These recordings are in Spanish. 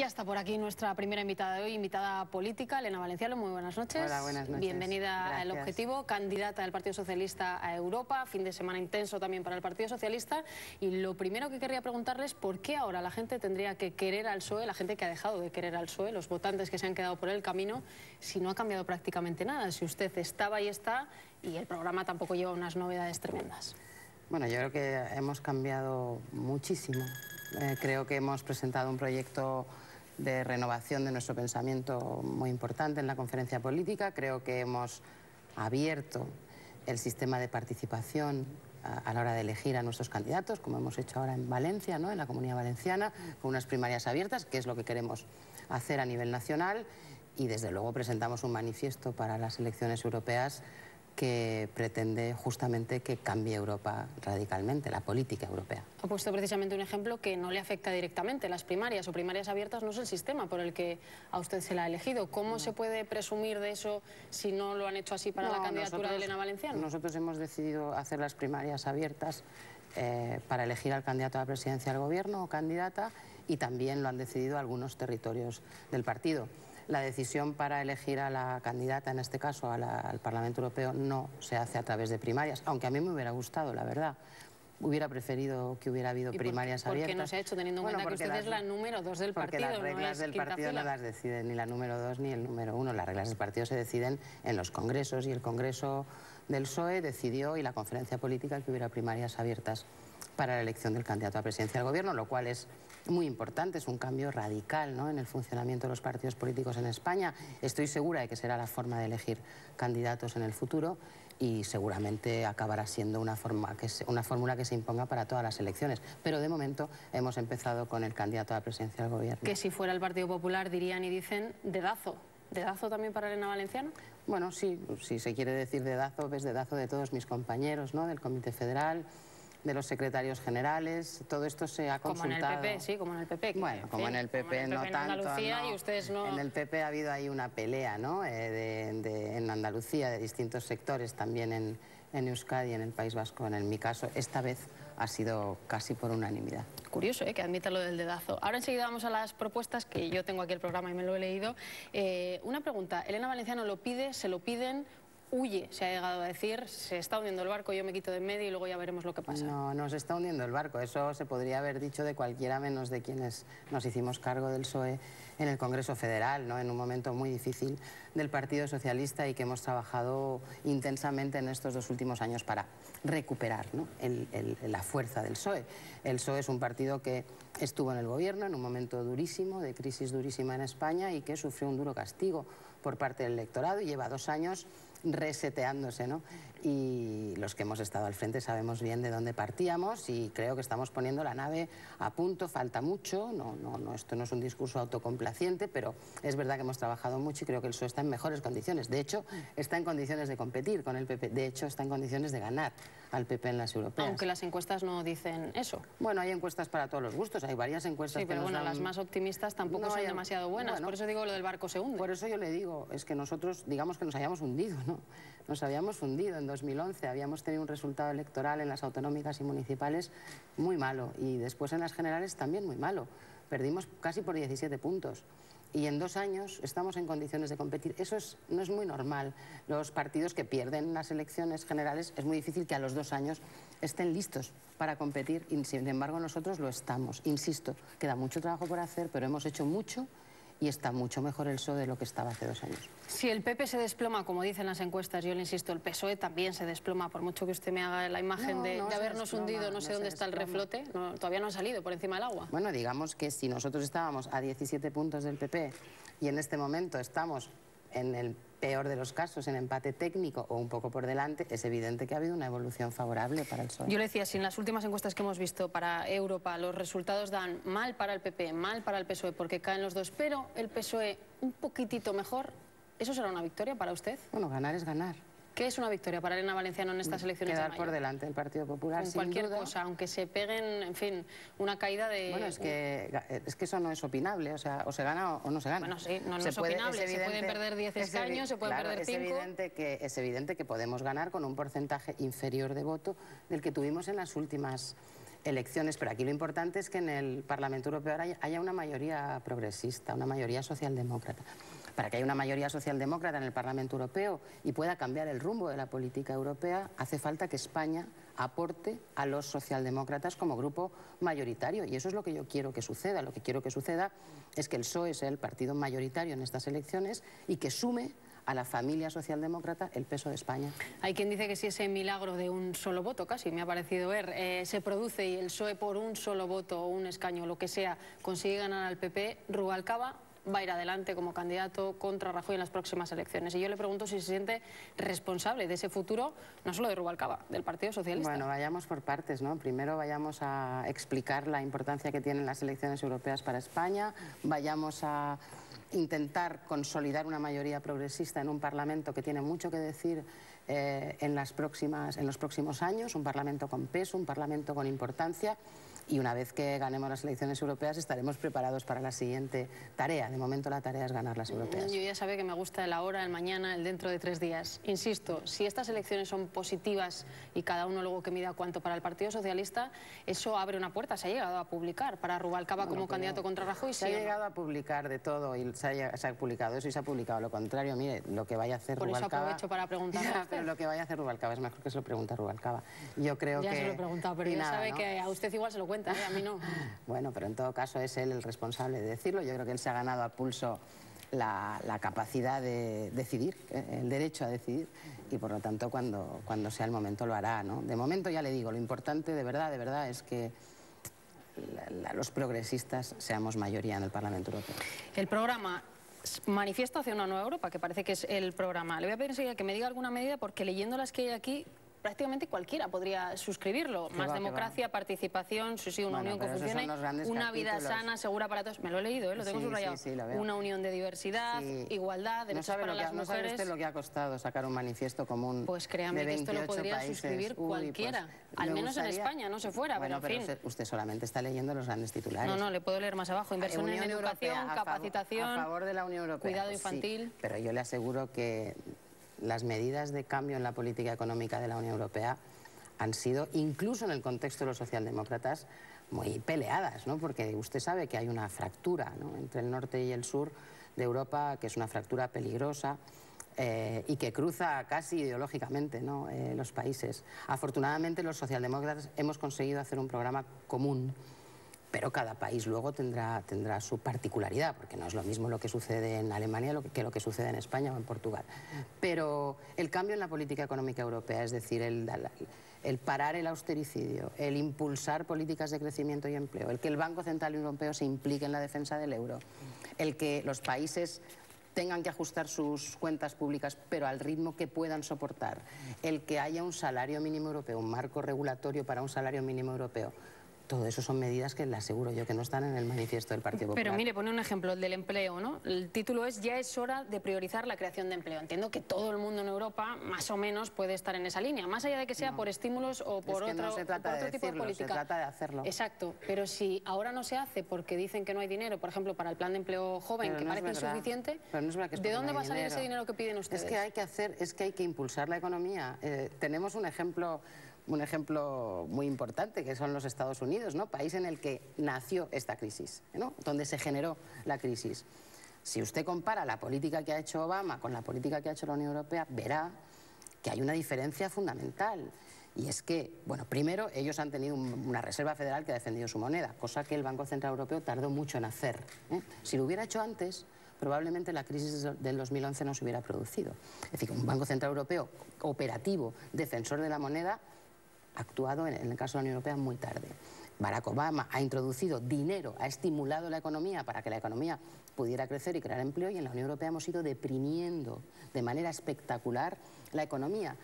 Ya está por aquí nuestra primera invitada de hoy, invitada política, Elena Valenciano. Muy buenas noches. Hola, buenas noches. Bienvenida al Objetivo, candidata del Partido Socialista a Europa, fin de semana intenso también para el Partido Socialista. Y lo primero que querría preguntarles, ¿por qué ahora la gente tendría que querer al PSOE, la gente que ha dejado de querer al PSOE, los votantes que se han quedado por el camino, si no ha cambiado prácticamente nada? Si usted estaba y está, y el programa tampoco lleva unas novedades tremendas. Bueno, yo creo que hemos cambiado muchísimo. Creo que hemos presentado un proyecto de renovación de nuestro pensamiento muy importante en la conferencia política. Creo que hemos abierto el sistema de participación a la hora de elegir a nuestros candidatos, como hemos hecho ahora en Valencia, ¿no?, en la Comunidad Valenciana, con unas primarias abiertas, que es lo que queremos hacer a nivel nacional. Y desde luego presentamos un manifiesto para las elecciones europeas que pretende justamente que cambie Europa radicalmente, la política europea. Ha puesto precisamente un ejemplo que no le afecta directamente. Las primarias o primarias abiertas no es el sistema por el que a usted se la ha elegido. ¿Cómo se puede presumir de eso si no lo han hecho así para la candidatura de Elena Valenciano? Nosotros hemos decidido hacer las primarias abiertas para elegir al candidato a la presidencia del gobierno o candidata, y también lo han decidido algunos territorios del partido. La decisión para elegir a la candidata, en este caso al Parlamento Europeo, no se hace a través de primarias, aunque a mí me hubiera gustado, la verdad. Hubiera preferido que hubiera habido primarias abiertas. ¿Por qué no se ha hecho, teniendo en cuenta que usted es la número 2 del partido? Porque las reglas del partido no las deciden ni la número 2 ni el número 1. Las reglas del partido se deciden en los congresos, y el Congreso del PSOE decidió, y la conferencia política, que hubiera primarias abiertas para la elección del candidato a la presidencia del gobierno, lo cual es muy importante, es un cambio radical, ¿no?, en el funcionamiento de los partidos políticos en España. Estoy segura de que será la forma de elegir candidatos en el futuro, y seguramente acabará siendo una fórmula que se imponga para todas las elecciones. Pero de momento hemos empezado con el candidato a la presidencia del gobierno. Que si fuera el Partido Popular dirían y dicen dedazo. ¿Dedazo también para Elena Valenciano? Bueno, sí, si se quiere decir dedazo, es dedazo de todos mis compañeros, ¿no?, del Comité Federal, de los secretarios generales. Todo esto se ha consultado. Como en el PP, sí, como en el PP. Bueno, como en el PP no tanto. Andalucía, no. Y ustedes no. En el PP ha habido ahí una pelea, ¿no?, en Andalucía, de distintos sectores, también en Euskadi, en el País Vasco. En mi caso, esta vez ha sido casi por unanimidad. Curioso, que admita lo del dedazo. Ahora enseguida vamos a las propuestas, que yo tengo aquí el programa y me lo he leído. Una pregunta, ¿Elena Valenciano lo pide, se lo piden? Huye, se ha llegado a decir, se está hundiendo el barco, yo me quito de en medio y luego ya veremos lo que pasa. No, no se está hundiendo el barco, eso se podría haber dicho de cualquiera menos de quienes nos hicimos cargo del PSOE en el Congreso Federal, ¿no?, en un momento muy difícil del Partido Socialista, y que hemos trabajado intensamente en estos 2 últimos años para recuperar, ¿no?, la fuerza del PSOE. El PSOE es un partido que estuvo en el gobierno en un momento durísimo, de crisis durísima en España, y que sufrió un duro castigo por parte del electorado, y lleva 2 años reseteándose, ¿no? Y los que hemos estado al frente sabemos bien de dónde partíamos, y creo que estamos poniendo la nave a punto. Falta mucho, esto no es un discurso autocomplaciente, pero es verdad que hemos trabajado mucho, y creo que el PSOE está en mejores condiciones. De hecho, está en condiciones de competir con el PP. De hecho, está en condiciones de ganar al PP en las europeas. Aunque las encuestas no dicen eso. Bueno, hay encuestas para todos los gustos, hay varias encuestas. Sí, pero bueno, las más optimistas tampoco son demasiado buenas. Bueno, por eso digo lo del barco se hunde. Por eso yo le digo, es que nosotros, digamos que nos habíamos hundido, ¿no? Nos habíamos hundido en 2011, habíamos tenido un resultado electoral en las autonómicas y municipales muy malo, y después en las generales también muy malo. Perdimos casi por 17 puntos. Y en 2 años estamos en condiciones de competir. Eso no es muy normal. Los partidos que pierden las elecciones generales, es muy difícil que a los 2 años estén listos para competir, y sin embargo nosotros lo estamos. Insisto, queda mucho trabajo por hacer, pero hemos hecho mucho, y está mucho mejor el PSOE de lo que estaba hace 2 años. Si el PP se desploma, como dicen las encuestas, yo le insisto, el PSOE también se desploma, por mucho que usted me haga la imagen de habernos hundido, no sé dónde está el reflote, todavía no ha salido por encima del agua. Bueno, digamos que si nosotros estábamos a 17 puntos del PP, y en este momento estamos en el peor de los casos, en empate técnico o un poco por delante, es evidente que ha habido una evolución favorable para el PSOE. Yo le decía, si en las últimas encuestas que hemos visto para Europa los resultados dan mal para el PP, mal para el PSOE, porque caen los dos, pero el PSOE un poquitito mejor, ¿eso será una victoria para usted? Bueno, ganar es ganar. ¿Qué es una victoria para Elena Valenciano en estas elecciones de mayo? Quedar por delante del Partido Popular, con sin cualquier duda. cosa, aunque se peguen, en fin, una caída de... Bueno, es que eso no es opinable, o sea, o se gana o no se gana. Bueno, sí, no es opinable, se pueden perder 10 escaños, se pueden perder 5... Es evidente que podemos ganar con un porcentaje inferior de voto del que tuvimos en las últimas elecciones, pero aquí lo importante es que en el Parlamento Europeo ahora haya una mayoría progresista, una mayoría socialdemócrata. Para que haya una mayoría socialdemócrata en el Parlamento Europeo y pueda cambiar el rumbo de la política europea, hace falta que España aporte a los socialdemócratas como grupo mayoritario. Y eso es lo que yo quiero que suceda. Lo que quiero que suceda es que el PSOE sea el partido mayoritario en estas elecciones y que sume a la familia socialdemócrata el peso de España. Hay quien dice que si ese milagro de un solo voto, casi me ha parecido ver, se produce y el PSOE por un solo voto o un escaño, lo que sea, consigue ganar al PP, Rubalcaba va a ir adelante como candidato contra Rajoy en las próximas elecciones. Y yo le pregunto si se siente responsable de ese futuro, no solo de Rubalcaba, del Partido Socialista. Bueno, vayamos por partes, ¿no? Primero vayamos a explicar la importancia que tienen las elecciones europeas para España, vayamos a intentar consolidar una mayoría progresista en un Parlamento que tiene mucho que decir en los próximos años, un Parlamento con peso, un Parlamento con importancia. Y una vez que ganemos las elecciones europeas estaremos preparados para la siguiente tarea. De momento la tarea es ganar las europeas. Yo ya sabe que me gusta el ahora, el mañana, el dentro de 3 días. Insisto, si estas elecciones son positivas y cada uno luego que mida cuánto para el Partido Socialista, eso abre una puerta. Se ha llegado a publicar para Rubalcaba como candidato contra Rajoy. Se ha llegado a publicar de todo y se ha publicado eso y se ha publicado lo contrario. Mire, lo que vaya a hacer Rubalcaba... Por eso aprovecho para preguntarle a usted. Pero lo que vaya a hacer Rubalcaba es mejor que se lo pregunte a Rubalcaba. Yo creo ya que... se lo he preguntado, pero ya sabe, ¿no?, que a usted igual se lo cuenta, a mí no. Bueno, pero en todo caso es él el responsable de decirlo. Yo creo que él se ha ganado a pulso la capacidad de decidir, el derecho a decidir, y por lo tanto cuando sea el momento lo hará, ¿no? De momento ya le digo, lo importante de verdad es que los progresistas seamos mayoría en el Parlamento Europeo. El programa Manifiesto hacia una nueva Europa, que parece que es el programa. Le voy a pedir enseguida que me diga alguna medida, porque leyendo las que hay aquí, prácticamente cualquiera podría suscribirlo. Más democracia, participación, sí, una unión que funcione, una vida sana, segura para todos. Me lo he leído, lo tengo subrayado. Sí, lo veo. Una unión de diversidad, igualdad, derechos para las mujeres. No sabe usted lo que ha costado sacar un manifiesto común. Pues créame que esto lo podría suscribir cualquiera. Al menos en España, no se fuera, bueno, pero en fin. Usted solamente está leyendo los grandes titulares. No, le puedo leer más abajo. Inversión en educación, capacitación, a favor de la Unión Europea. Cuidado infantil. Sí, pero yo le aseguro que las medidas de cambio en la política económica de la Unión Europea han sido, incluso en el contexto de los socialdemócratas, muy peleadas, ¿no? Porque usted sabe que hay una fractura, ¿no?, entre el norte y el sur de Europa, que es una fractura peligrosa y que cruza casi ideológicamente, ¿no?, los países. Afortunadamente los socialdemócratas hemos conseguido hacer un programa común, pero cada país luego tendrá su particularidad, porque no es lo mismo lo que sucede en Alemania que lo que sucede en España o en Portugal. Pero el cambio en la política económica europea, es decir, el parar el austericidio, el impulsar políticas de crecimiento y empleo, el que el Banco Central Europeo se implique en la defensa del euro, el que los países tengan que ajustar sus cuentas públicas, pero al ritmo que puedan soportar, el que haya un salario mínimo europeo, un marco regulatorio para un salario mínimo europeo. Todo eso son medidas que le aseguro yo que no están en el manifiesto del Partido Popular. Pero mire, pone un ejemplo, el del empleo, ¿no? El título es "Ya es hora de priorizar la creación de empleo". Entiendo que todo el mundo en Europa, más o menos, puede estar en esa línea, más allá de que sea por estímulos o por otro tipo de política. Se trata de hacerlo. Exacto, pero si ahora no se hace porque dicen que no hay dinero, por ejemplo, para el plan de empleo joven, que parece insuficiente, ¿de dónde va a salir ese dinero que piden ustedes? Es que hay que impulsar la economía. Tenemos un ejemplo muy importante, que son los Estados Unidos, ¿no?, país en el que nació esta crisis, ¿no?, donde se generó la crisis. Si usted compara la política que ha hecho Obama con la política que ha hecho la Unión Europea, verá que hay una diferencia fundamental. Y es que, bueno, primero ellos han tenido una Reserva Federal que ha defendido su moneda, cosa que el Banco Central Europeo tardó mucho en hacer, ¿eh? Si lo hubiera hecho antes, probablemente la crisis del 2011 no se hubiera producido. Es decir, un Banco Central Europeo operativo, defensor de la moneda, ha actuado en el caso de la Unión Europea muy tarde. Barack Obama ha introducido dinero, ha estimulado la economía para que la economía pudiera crecer y crear empleo, y en la Unión Europea hemos ido deprimiendo de manera espectacular la economía.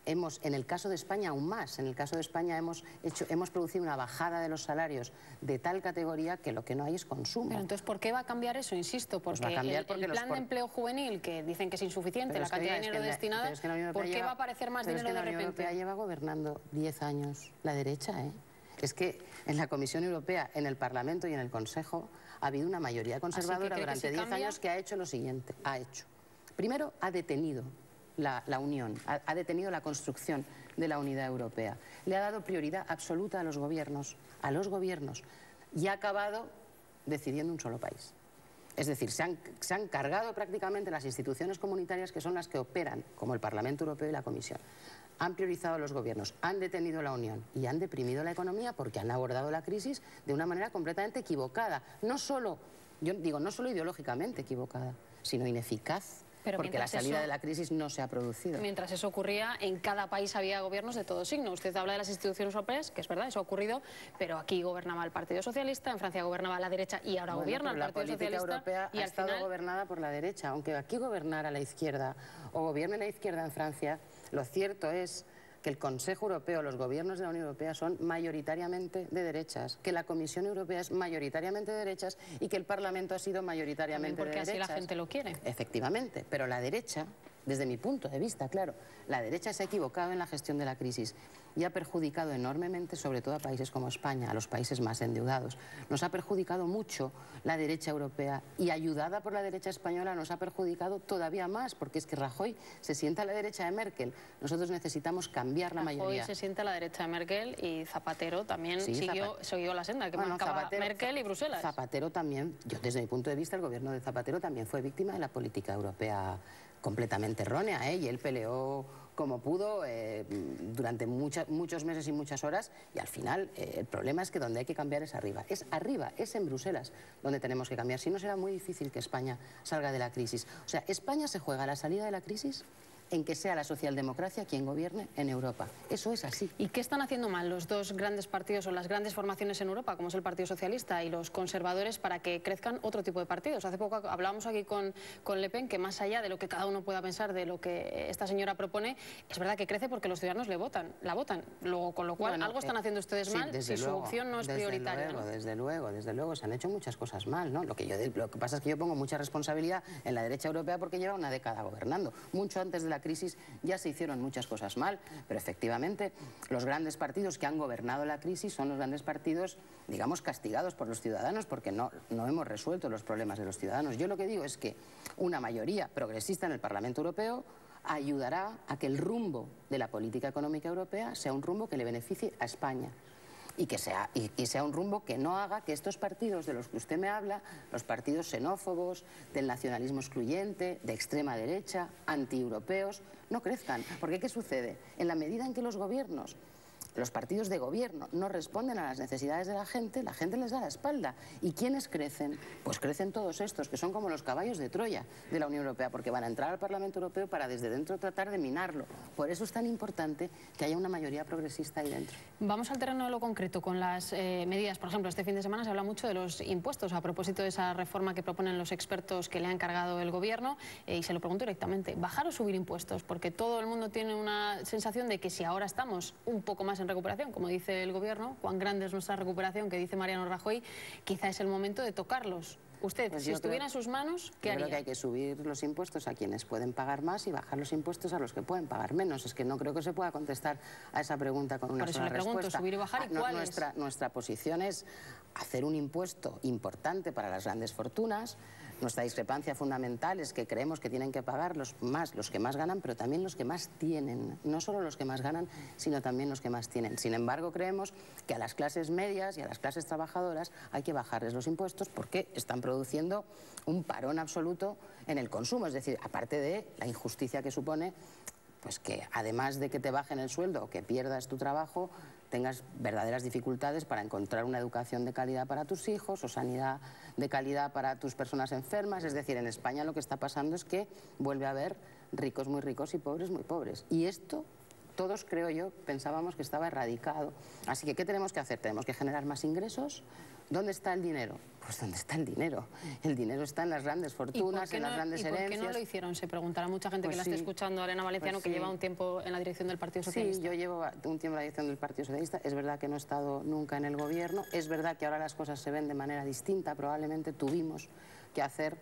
En el caso de España aún más, en el caso de España hemos producido una bajada de los salarios de tal categoría que lo que no hay es consumo. Pero entonces, ¿por qué va a cambiar eso? Insisto, porque el plan de empleo juvenil, que dicen que es insuficiente, la cantidad de dinero destinado, ¿por qué va a aparecer más dinero de repente? La Unión Europea lleva gobernando 10 años la derecha, ¿eh? Es que en la Comisión Europea, en el Parlamento y en el Consejo ha habido una mayoría conservadora durante 10 años que ha hecho lo siguiente. Primero, ha detenido la unión, ha detenido la construcción de la unidad europea. Le ha dado prioridad absoluta a los gobiernos, y ha acabado decidiendo un solo país. Es decir, se han cargado prácticamente las instituciones comunitarias, que son las que operan, como el Parlamento Europeo y la Comisión. Han priorizado a los gobiernos, han detenido la unión y han deprimido la economía porque han abordado la crisis de una manera completamente equivocada. No solo ideológicamente equivocada, sino ineficaz. Pero porque la salida de la crisis no se ha producido. Mientras eso ocurría, en cada país había gobiernos de todo signo. Usted habla de las instituciones europeas, que es verdad, eso ha ocurrido, pero aquí gobernaba el Partido Socialista, en Francia gobernaba la derecha y ahora gobierna el Partido Socialista. La política europea ha estado gobernada por la derecha. Aunque aquí gobernara la izquierda o gobierne la izquierda en Francia, lo cierto es que el Consejo Europeo, los gobiernos de la Unión Europea son mayoritariamente de derechas, que la Comisión Europea es mayoritariamente de derechas y que el Parlamento ha sido mayoritariamente de derechas. Porque así la gente lo quiere. Efectivamente, pero la derecha, desde mi punto de vista, claro, la derecha se ha equivocado en la gestión de la crisis y ha perjudicado enormemente, sobre todo a países como España, a los países más endeudados. Nos ha perjudicado mucho la derecha europea y, ayudada por la derecha española, nos ha perjudicado todavía más, porque es que Rajoy se sienta a la derecha de Merkel. Nosotros necesitamos cambiar la mayoría. Rajoy se sienta a la derecha de Merkel y Zapatero también siguió la senda que marcaba Merkel y Bruselas. Zapatero también, yo desde mi punto de vista, el gobierno de Zapatero también fue víctima de la política europea completamente errónea, y él peleó como pudo durante muchos meses y muchas horas, y al final el problema es que donde hay que cambiar es arriba, es en Bruselas donde tenemos que cambiar, si no será muy difícil que España salga de la crisis. O sea, España se juega la salida de la crisis en que sea la socialdemocracia quien gobierne en Europa. Eso es así. ¿Y qué están haciendo mal los dos grandes partidos o las grandes formaciones en Europa, como es el Partido Socialista y los conservadores, para que crezcan otro tipo de partidos? Hace poco hablábamos aquí con Le Pen que, más allá de lo que cada uno pueda pensar de lo que esta señora propone, es verdad que crece porque los ciudadanos la votan. Luego, con lo cual, algo están haciendo ustedes mal si su opción no es prioritaria. Desde luego, se han hecho muchas cosas mal, ¿no? Lo que pasa es que yo pongo mucha responsabilidad en la derecha europea porque lleva una década gobernando. Mucho antes de la crisis ya se hicieron muchas cosas mal, pero efectivamente los grandes partidos que han gobernado la crisis son los grandes partidos, digamos, castigados por los ciudadanos, porque no hemos resuelto los problemas de los ciudadanos. Yo lo que digo es que una mayoría progresista en el Parlamento Europeo ayudará a que el rumbo de la política económica europea sea un rumbo que le beneficie a España. Y que sea un rumbo que no haga que estos partidos de los que usted me habla, los partidos xenófobos, del nacionalismo excluyente, de extrema derecha, antieuropeos, no crezcan. Porque ¿qué sucede? En la medida en que los gobiernos, los partidos de gobierno, no responden a las necesidades de la gente les da la espalda. ¿Y quiénes crecen? Pues crecen todos estos, que son como los caballos de Troya de la Unión Europea, porque van a entrar al Parlamento Europeo para desde dentro tratar de minarlo. Por eso es tan importante que haya una mayoría progresista ahí dentro. Vamos al terreno de lo concreto, con las medidas. Por ejemplo, este fin de semana se habla mucho de los impuestos, a propósito de esa reforma que proponen los expertos que le ha encargado el gobierno, y se lo pregunto directamente: ¿bajar o subir impuestos? Porque todo el mundo tiene una sensación de que si ahora estamos un poco más en recuperación, como dice el gobierno, cuán grande es nuestra recuperación, que dice Mariano Rajoy, quizá es el momento de tocarlos. Usted, si estuviera en sus manos, ¿qué haría? Yo creo que hay que subir los impuestos a quienes pueden pagar más y bajar los impuestos a los que pueden pagar menos. Es que no creo que se pueda contestar a esa pregunta con una sola respuesta. Por eso le pregunto, subir y bajar, ¿y cuál es? Nuestra posición es hacer un impuesto importante para las grandes fortunas. Nuestra discrepancia fundamental es que creemos que tienen que pagar los que más ganan, pero también los que más tienen. No solo los que más ganan, sino también los que más tienen. Sin embargo, creemos que a las clases medias y a las clases trabajadoras hay que bajarles los impuestos porque están produciendo un parón absoluto en el consumo. Es decir, aparte de la injusticia que supone, pues que además de que te bajen el sueldo o que pierdas tu trabajo, tengas verdaderas dificultades para encontrar una educación de calidad para tus hijos o sanidad de calidad para tus personas enfermas. Es decir, en España lo que está pasando es que vuelve a haber ricos muy ricos y pobres muy pobres. Y esto, todos, creo yo, pensábamos que estaba erradicado. Así que, ¿qué tenemos que hacer? Tenemos que generar más ingresos. ¿Dónde está el dinero? Pues ¿dónde está el dinero? El dinero está en las grandes fortunas, en las grandes herencias. ¿Y por qué no lo hicieron? Se preguntará mucha gente que la esté escuchando, Elena Valenciano, que lleva un tiempo en la dirección del Partido Socialista. Sí, yo llevo un tiempo en la dirección del Partido Socialista. Es verdad que no he estado nunca en el gobierno. Es verdad que ahora las cosas se ven de manera distinta. Probablemente tuvimos que hacer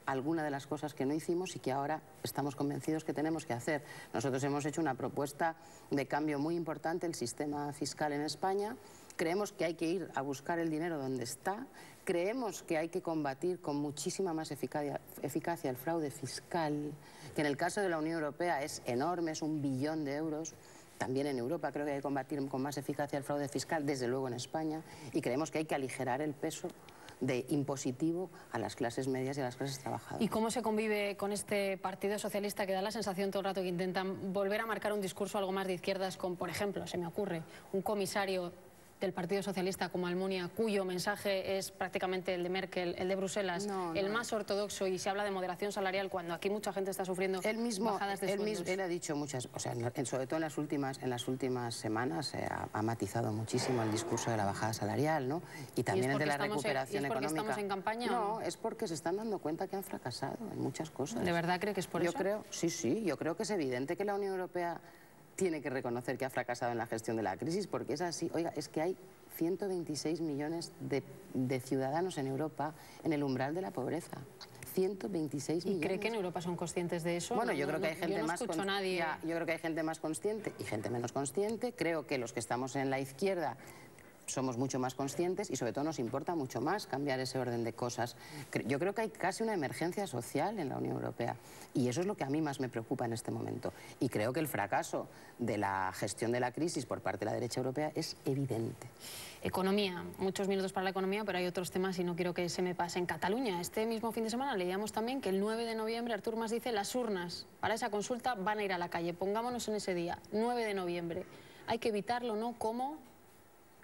alguna de las cosas que no hicimos y que ahora estamos convencidos que tenemos que hacer. Nosotros hemos hecho una propuesta de cambio muy importante, el sistema fiscal en España. Creemos que hay que ir a buscar el dinero donde está, Creemos que hay que combatir con muchísima más eficacia el fraude fiscal, que en el caso de la Unión Europea es enorme, es 1 billón de euros. También en Europa creo que hay que combatir con más eficacia el fraude fiscal, desde luego en España, y creemos que hay que aligerar el peso de impositivo a las clases medias y a las clases trabajadoras. ¿Y cómo se convive con este Partido Socialista que da la sensación todo el rato que intentan volver a marcar un discurso algo más de izquierdas con, por ejemplo, se me ocurre, un comisario del Partido Socialista como Almunia, cuyo mensaje es prácticamente el de Merkel, el de Bruselas, el más ortodoxo, y se habla de moderación salarial cuando aquí mucha gente está sufriendo bajadas de sueldos? Él ha dicho muchas, o sea, sobre todo en las últimas semanas ha matizado muchísimo el discurso de la bajada salarial, ¿no? Y también el de la recuperación económica. ¿Es porque estamos en campaña? No, es porque se están dando cuenta que han fracasado en muchas cosas. ¿De verdad cree que es por eso? Yo creo, sí, yo creo que es evidente que la Unión Europea tiene que reconocer que ha fracasado en la gestión de la crisis, porque es así. Oiga, es que hay 126 millones de ciudadanos en Europa en el umbral de la pobreza. 126 millones. ¿Y cree que en Europa son conscientes de eso? Bueno, yo creo que hay gente más yo creo que hay gente más consciente y gente menos consciente. Creo que los que estamos en la izquierda somos mucho más conscientes y sobre todo nos importa mucho más cambiar ese orden de cosas. Yo creo que hay casi una emergencia social en la Unión Europea y eso es lo que a mí más me preocupa en este momento. Y creo que el fracaso de la gestión de la crisis por parte de la derecha europea es evidente. Economía, muchos minutos para la economía, pero hay otros temas y no quiero que se me pase. En Cataluña, este mismo fin de semana leíamos también que el 9 de noviembre, Artur Mas dice, las urnas para esa consulta van a ir a la calle. Pongámonos en ese día, 9 de noviembre. Hay que evitarlo, ¿no? ¿Cómo?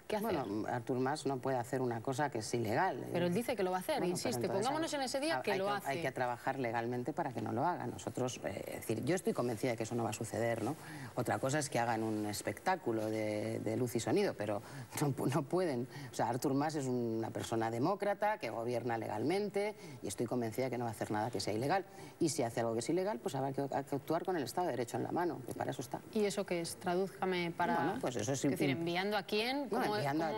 ¿Qué hacer? Bueno, Artur Mas no puede hacer una cosa que es ilegal. Pero él dice que lo va a hacer, bueno, insiste. Pongámonos en ese día que lo hace. Hay que trabajar legalmente para que no lo haga. Nosotros, es decir, yo estoy convencida de que eso no va a suceder, ¿no? Otra cosa es que hagan un espectáculo de luz y sonido, pero no pueden. O sea, Artur Mas es una persona demócrata que gobierna legalmente y estoy convencida de que no va a hacer nada que sea ilegal. Y si hace algo que es ilegal, pues habrá que actuar con el Estado de Derecho en la mano, que para eso está. ¿Y eso qué es? Tradúzcame para... Bueno, pues eso es... Es decir, ¿enviando a quién?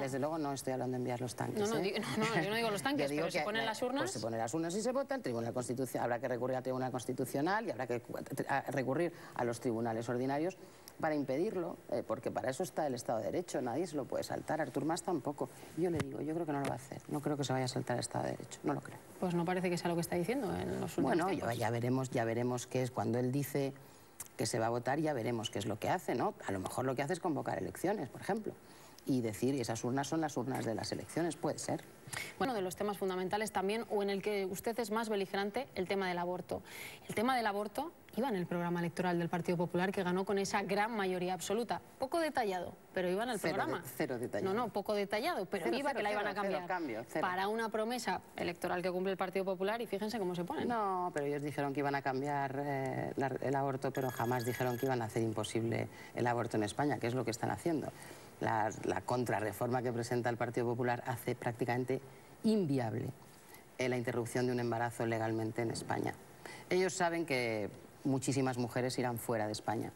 Desde luego no estoy hablando de enviar los tanques. No, yo no digo los tanques, pero se ponen las urnas. Pues se ponen las urnas y se vota. El Tribunal Constitucional, habrá que recurrir al Tribunal Constitucional y habrá que recurrir a los tribunales ordinarios para impedirlo, porque para eso está el Estado de Derecho. Nadie se lo puede saltar. Artur Mas tampoco. Yo le digo, yo creo que no lo va a hacer. No creo que se vaya a saltar el Estado de Derecho. No lo creo. Pues no parece que sea lo que está diciendo en los últimos tiempos. Bueno, ya veremos qué es. Cuando él dice que se va a votar, ya veremos qué es lo que hace, ¿no? A lo mejor lo que hace es convocar elecciones, por ejemplo. Y decir, y esas urnas son las urnas de las elecciones, puede ser. Bueno, de los temas fundamentales también, o en el que usted es más beligerante, el tema del aborto. El tema del aborto iba en el programa electoral del Partido Popular, que ganó con esa gran mayoría absoluta. Poco detallado, pero iba en el programa. Cero detallado. No, poco detallado, pero iba que la iban a cambiar. Cero. Para una promesa electoral que cumple el Partido Popular, y fíjense cómo se ponen. No, pero ellos dijeron que iban a cambiar el aborto, pero jamás dijeron que iban a hacer imposible el aborto en España, que es lo que están haciendo. La contrarreforma que presenta el Partido Popular hace prácticamente inviable la interrupción de un embarazo legalmente en España. Ellos saben que muchísimas mujeres irán fuera de España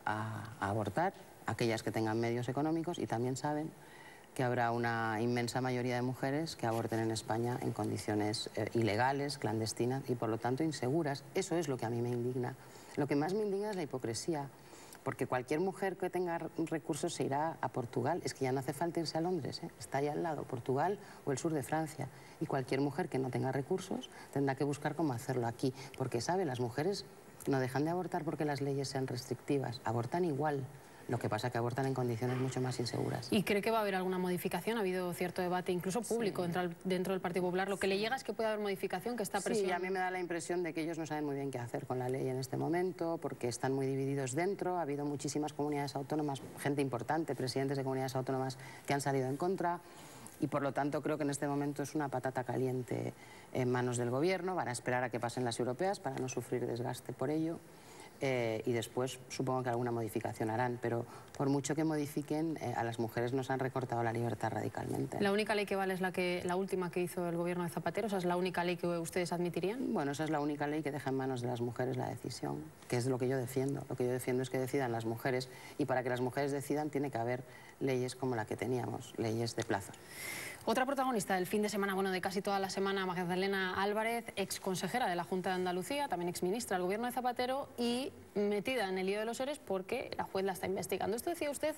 a abortar, aquellas que tengan medios económicos, y también saben que habrá una inmensa mayoría de mujeres que aborten en España en condiciones ilegales, clandestinas y por lo tanto inseguras. Eso es lo que a mí me indigna. Lo que más me indigna es la hipocresía. Porque cualquier mujer que tenga recursos se irá a Portugal. Es que ya no hace falta irse a Londres, ¿eh? Está ahí al lado, Portugal o el sur de Francia. Y cualquier mujer que no tenga recursos tendrá que buscar cómo hacerlo aquí. Porque, ¿sabe? Las mujeres no dejan de abortar porque las leyes sean restrictivas. Abortan igual. Lo que pasa es que abortan en condiciones mucho más inseguras. ¿Y cree que va a haber alguna modificación? Ha habido cierto debate, incluso público, dentro del Partido Popular. Lo que le llega es que puede haber modificación, que está presionando. Sí, a mí me da la impresión de que ellos no saben muy bien qué hacer con la ley en este momento, porque están muy divididos dentro. Ha habido muchísimas comunidades autónomas, gente importante, presidentes de comunidades autónomas que han salido en contra. Y por lo tanto creo que en este momento es una patata caliente en manos del gobierno. Van a esperar a que pasen las europeas para no sufrir desgaste por ello. Y después supongo que alguna modificación harán, pero por mucho que modifiquen, a las mujeres nos han recortado la libertad radicalmente. ¿La única ley que vale es la última que hizo el gobierno de Zapatero? ¿Esa es la única ley que ustedes admitirían? Bueno, esa es la única ley que deja en manos de las mujeres la decisión, que es lo que yo defiendo. Lo que yo defiendo es que decidan las mujeres, y para que las mujeres decidan tiene que haber leyes como la que teníamos, leyes de plazo. Otra protagonista del fin de semana, bueno, de casi toda la semana, Magdalena Álvarez, ex consejera de la Junta de Andalucía, también ex ministra del gobierno de Zapatero y metida en el lío de los ERES porque la juez la está investigando. Esto decía usted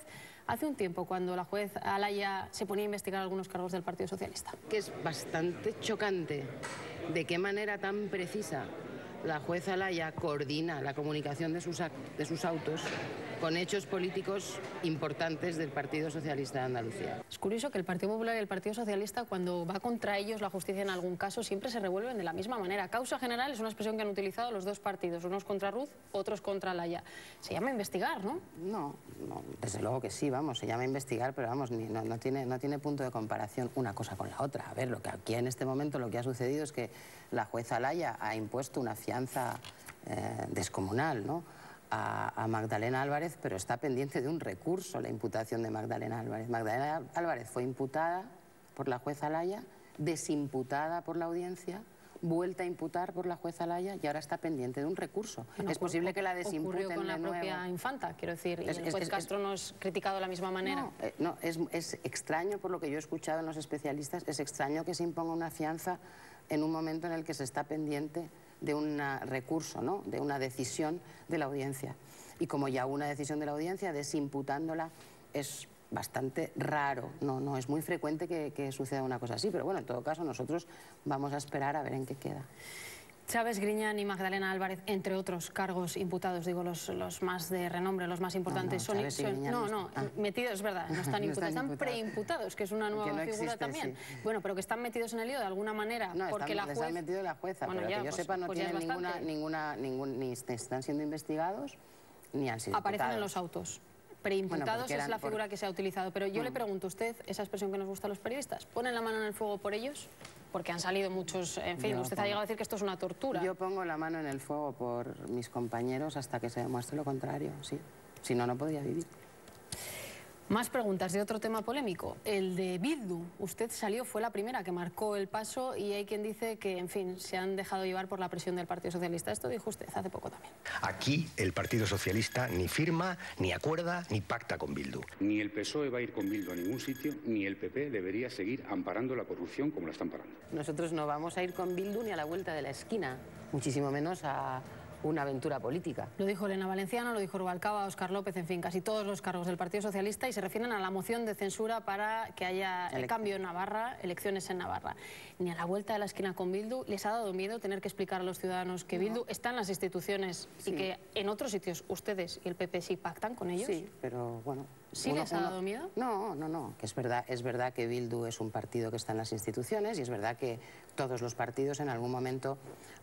hace un tiempo, cuando la juez Alaya se ponía a investigar algunos cargos del Partido Socialista. Que es bastante chocante de qué manera tan precisa la juez Alaya coordina la comunicación de sus autos con hechos políticos importantes del Partido Socialista de Andalucía. Es curioso que el Partido Popular y el Partido Socialista, cuando va contra ellos la justicia en algún caso, siempre se revuelven de la misma manera. Causa general es una expresión que han utilizado los dos partidos, unos contra Ruz, otros contra Alaya. Se llama investigar, ¿no? No, desde luego que sí, vamos, se llama investigar, pero vamos, no tiene punto de comparación una cosa con la otra. A ver, lo que aquí en este momento lo que ha sucedido es que la jueza Alaya ha impuesto una fianza descomunal, ¿no?, a Magdalena Álvarez, pero está pendiente de un recurso la imputación de Magdalena Álvarez. Magdalena Álvarez fue imputada por la jueza Alaya, desimputada por la audiencia, vuelta a imputar por la jueza Alaya y ahora está pendiente de un recurso. No, es posible que la desimputen ocurrió con la propia nuevo. Infanta, quiero decir, y el juez Castro no es criticado de la misma manera. No, es extraño, por lo que yo he escuchado en los especialistas, es extraño que se imponga una fianza en un momento en el que se está pendiente de un recurso, ¿no?, de una decisión de la audiencia. Y como ya hubo una decisión de la audiencia, desimputándola es bastante raro, no es muy frecuente que suceda una cosa así, pero bueno, en todo caso nosotros vamos a esperar a ver en qué queda. Chávez Griñán y Magdalena Álvarez, entre otros cargos imputados, digo, los más de renombre, los más importantes, metidos, es verdad, no están imputados, están preimputados, que es una nueva figura también. Sí. Bueno, pero que están metidos en el lío de alguna manera, porque la juez... les ha metido la jueza, bueno, pero ya, que yo sepa no tienen ni están siendo investigados, ni han sido Aparecen imputados. En los autos. Preimputados es la figura que se ha utilizado, pero yo le pregunto a usted, esa expresión que nos gusta a los periodistas, ¿ponen la mano en el fuego por ellos? Porque han salido muchos, en fin, usted ha llegado a decir que esto es una tortura. Yo pongo la mano en el fuego por mis compañeros hasta que se demuestre lo contrario, sí. Si no, no podría vivir. Más preguntas de otro tema polémico, el de Bildu. Usted salió, fue la primera que marcó el paso y hay quien dice que, en fin, se han dejado llevar por la presión del Partido Socialista. Esto dijo usted hace poco también. Aquí el Partido Socialista ni firma, ni acuerda, ni pacta con Bildu. Ni el PSOE va a ir con Bildu a ningún sitio, ni el PP debería seguir amparando la corrupción como la están parando. Nosotros no vamos a ir con Bildu ni a la vuelta de la esquina, muchísimo menos a una aventura política. Lo dijo Elena Valenciano, lo dijo Rubalcaba, Óscar López, en fin, casi todos los cargos del Partido Socialista, y se refieren a la moción de censura para que haya el cambio en Navarra, elecciones en Navarra. Ni a la vuelta de la esquina con Bildu. ¿Les ha dado miedo tener que explicar a los ciudadanos que Bildu está en las instituciones y que en otros sitios ustedes y el PP sí pactan con ellos? Sí, pero bueno... ¿Sí les ha dado miedo? No, que es verdad que Bildu es un partido que está en las instituciones y es verdad que todos los partidos en algún momento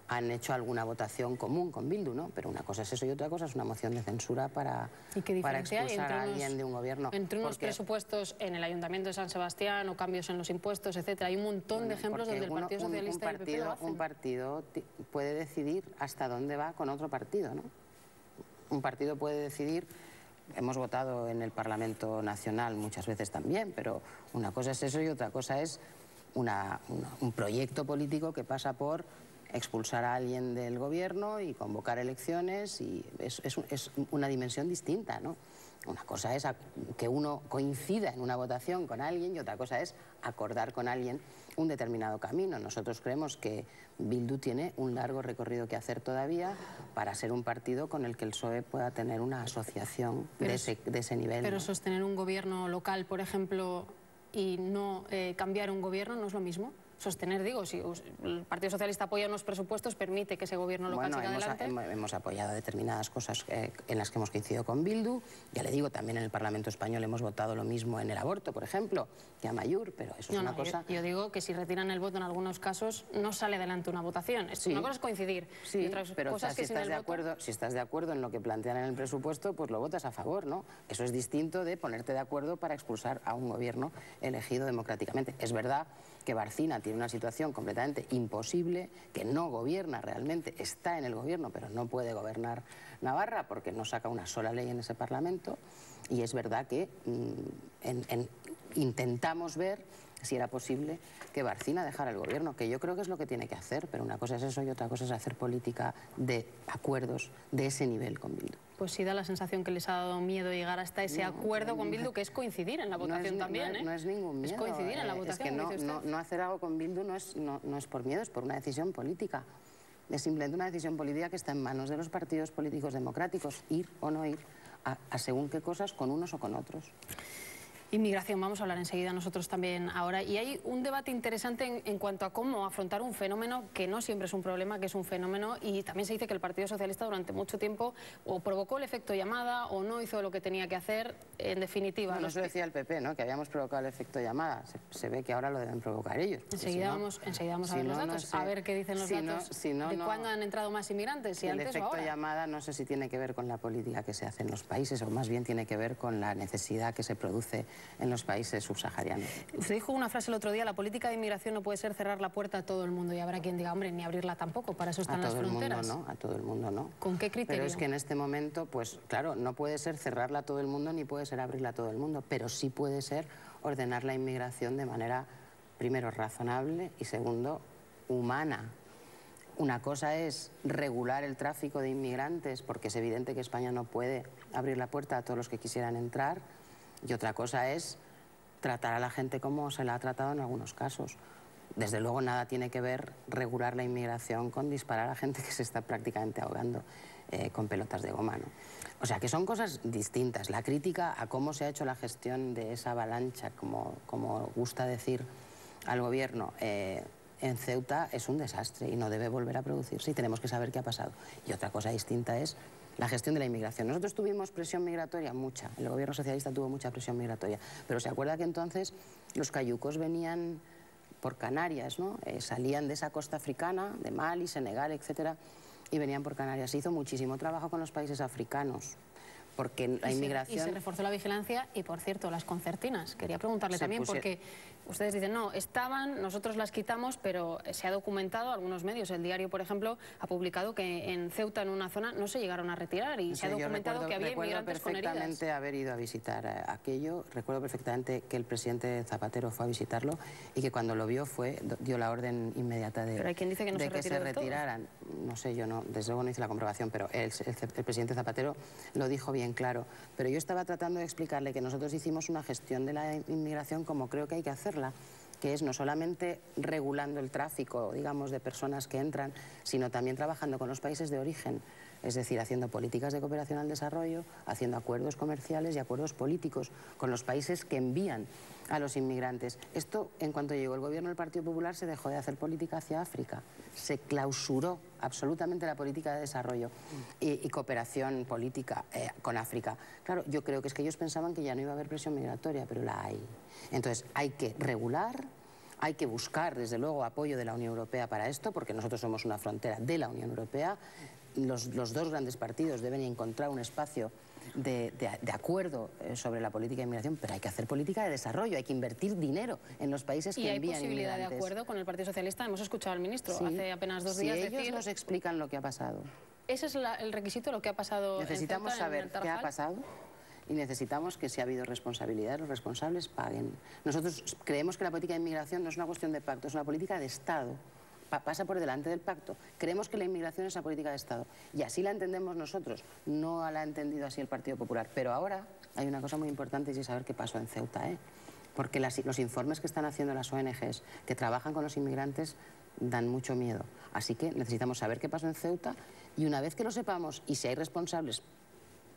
han hecho alguna votación común con Bildu, ¿no? Pero una cosa es eso y otra cosa es una moción de censura para expulsar a alguien de un gobierno. Entre unos presupuestos en el Ayuntamiento de San Sebastián o cambios en los impuestos, etcétera. Hay un montón de ejemplos donde el Partido Socialista y el PP lo hacen. Un partido puede decidir hasta dónde va con otro partido, ¿no? Un partido puede decidir... Hemos votado en el Parlamento Nacional muchas veces también, pero una cosa es eso y otra cosa es un proyecto político que pasa por expulsar a alguien del gobierno y convocar elecciones, y es una dimensión distinta, ¿no? Una cosa es que uno coincida en una votación con alguien y otra cosa es acordar con alguien un determinado camino. Nosotros creemos que Bildu tiene un largo recorrido que hacer todavía para ser un partido con el que el PSOE pueda tener una asociación de ese nivel. Pero ¿no? Sostener un gobierno local, por ejemplo, y no cambiar un gobierno, ¿no es lo mismo? Sostener, digo, si el Partido Socialista apoya unos presupuestos, permite que ese gobierno local siga adelante. Hemos apoyado determinadas cosas en las que hemos coincidido con Bildu. Ya le digo, también en el Parlamento Español hemos votado lo mismo en el aborto, por ejemplo, que Amaiur, pero eso es una cosa... Yo digo que si retiran el voto en algunos casos, no sale adelante una votación. Una cosa es coincidir. Sí, y otras pero cosas si estás de acuerdo en lo que plantean en el presupuesto, pues lo votas a favor, ¿no? Eso es distinto de ponerte de acuerdo para expulsar a un gobierno elegido democráticamente. Es verdad que Barcina tiene una situación completamente imposible, que no gobierna realmente, está en el gobierno, pero no puede gobernar Navarra porque no saca una sola ley en ese Parlamento, y es verdad que intentamos ver si era posible que Barcina dejara el gobierno, que yo creo que es lo que tiene que hacer, pero una cosa es eso y otra cosa es hacer política de acuerdos de ese nivel con Bildu. Pues sí da la sensación que les ha dado miedo llegar hasta ese acuerdo con Bildu, que es coincidir en la votación también, ¿eh? No es ningún miedo. Es coincidir en la votación, es que no hacer algo con Bildu no es por miedo, es por una decisión política. Es simplemente una decisión política que está en manos de los partidos políticos democráticos, ir o no ir a según qué cosas con unos o con otros. Inmigración, vamos a hablar enseguida nosotros también ahora. Y hay un debate interesante en cuanto a cómo afrontar un fenómeno que no siempre es un problema, que es un fenómeno. Y también se dice que el Partido Socialista durante mucho tiempo o provocó el efecto llamada o no hizo lo que tenía que hacer, en definitiva. Bueno, eso decía el PP, ¿no? Que habíamos provocado el efecto llamada. Se ve que ahora lo deben provocar ellos. Enseguida vamos a ver los datos, a ver qué dicen los datos de cuándo han entrado más inmigrantes, si antes o ahora. El efecto llamada no sé si tiene que ver con la política que se hace en los países o más bien tiene que ver con la necesidad que se produce en los países subsaharianos. Usted dijo una frase el otro día: la política de inmigración no puede ser cerrar la puerta a todo el mundo, y habrá quien diga, hombre, ni abrirla tampoco, para eso están las fronteras. A todo el mundo no. ¿Con qué criterio? Pero es que en este momento, pues claro, no puede ser cerrarla a todo el mundo ni puede ser abrirla a todo el mundo, pero sí puede ser ordenar la inmigración de manera, primero, razonable y segundo, humana. Una cosa es regular el tráfico de inmigrantes, porque es evidente que España no puede abrir la puerta a todos los que quisieran entrar, y otra cosa es tratar a la gente como se la ha tratado en algunos casos. Desde luego nada tiene que ver regular la inmigración con disparar a gente que se está prácticamente ahogando con pelotas de goma, ¿no? O sea, que son cosas distintas. La crítica a cómo se ha hecho la gestión de esa avalancha, como gusta decir al gobierno, en Ceuta es un desastre y no debe volver a producirse y tenemos que saber qué ha pasado. Y otra cosa distinta es la gestión de la inmigración. Nosotros tuvimos presión migratoria, mucha. El gobierno socialista tuvo mucha presión migratoria. Pero se acuerda que entonces los cayucos venían por Canarias, ¿no? Salían de esa costa africana, de Mali, Senegal, etcétera, y venían por Canarias. Se hizo muchísimo trabajo con los países africanos, porque la inmigración... Y se reforzó la vigilancia y, por cierto, las concertinas. Quería preguntarle también, porque ustedes dicen, no, estaban, nosotros las quitamos, pero se ha documentado, algunos medios, el Diario, por ejemplo, ha publicado que en Ceuta, en una zona, no se llegaron a retirar y se ha documentado que había inmigrantes con heridas. Recuerdo perfectamente haber ido a visitar aquello, recuerdo perfectamente que el presidente Zapatero fue a visitarlo y que cuando lo vio dio la orden inmediata de, pero hay quien dice que no de que se retiraran. No sé, yo no, desde luego no hice la comprobación, pero el presidente Zapatero lo dijo bien claro. Pero yo estaba tratando de explicarle que nosotros hicimos una gestión de la inmigración como creo que hay que hacerla, que es no solamente regulando el tráfico, digamos, de personas que entran, sino también trabajando con los países de origen, es decir, haciendo políticas de cooperación al desarrollo, haciendo acuerdos comerciales y acuerdos políticos con los países que envían a los inmigrantes. Esto, en cuanto llegó el gobierno del Partido Popular, se dejó de hacer política hacia África. Se clausuró absolutamente la política de desarrollo y cooperación política con África. Claro, yo creo que es que ellos pensaban que ya no iba a haber presión migratoria, pero la hay. Entonces, hay que regular, hay que buscar, desde luego, apoyo de la Unión Europea para esto, porque nosotros somos una frontera de la Unión Europea. Los dos grandes partidos deben encontrar un espacio de acuerdo sobre la política de inmigración, pero hay que hacer política de desarrollo, hay que invertir dinero en los países que envían inmigrantes. ¿Y hay posibilidad de acuerdo con el Partido Socialista? Hemos escuchado al ministro hace apenas 2 días decir... Si ellos nos explican lo que ha pasado. ¿Ese es el requisito, lo que ha pasado? Necesitamos saber qué ha pasado y necesitamos que si ha habido responsabilidad, los responsables paguen. Nosotros creemos que la política de inmigración no es una cuestión de pacto, es una política de Estado. Pasa por delante del pacto. Creemos que la inmigración es una política de Estado y así la entendemos nosotros, no la ha entendido así el Partido Popular. Pero ahora hay una cosa muy importante y es saber qué pasó en Ceuta, porque los informes que están haciendo las ONGs que trabajan con los inmigrantes dan mucho miedo. Así que necesitamos saber qué pasó en Ceuta y una vez que lo sepamos y si hay responsables,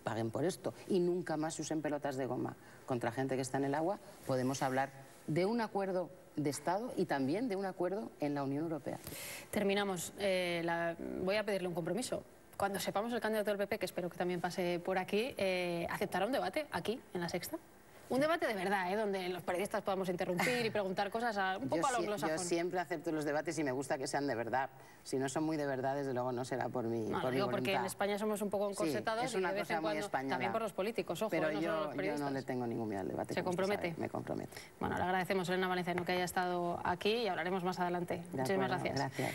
paguen por esto y nunca más se usen pelotas de goma contra gente que está en el agua, podemos hablar de un acuerdo de Estado y también de un acuerdo en la Unión Europea. Terminamos. Voy a pedirle un compromiso. Cuando sepamos el candidato del PP, que espero que también pase por aquí, ¿aceptará un debate aquí, en La Sexta? Un debate de verdad, donde los periodistas podamos interrumpir y preguntar cosas un poco a lo anglosajón. Yo siempre acepto los debates y me gusta que sean de verdad. Si no son muy de verdad, desde luego no será por mi voluntad. Porque en España somos un poco encorsetados es una y de vez en cuando también por los políticos, ojo, pero no solo los periodistas. Yo no le tengo ningún miedo al debate. ¿Se compromete? Me comprometo. Bueno, le agradecemos a Elena Valenciano que haya estado aquí y hablaremos más adelante. Muchísimas gracias. Gracias.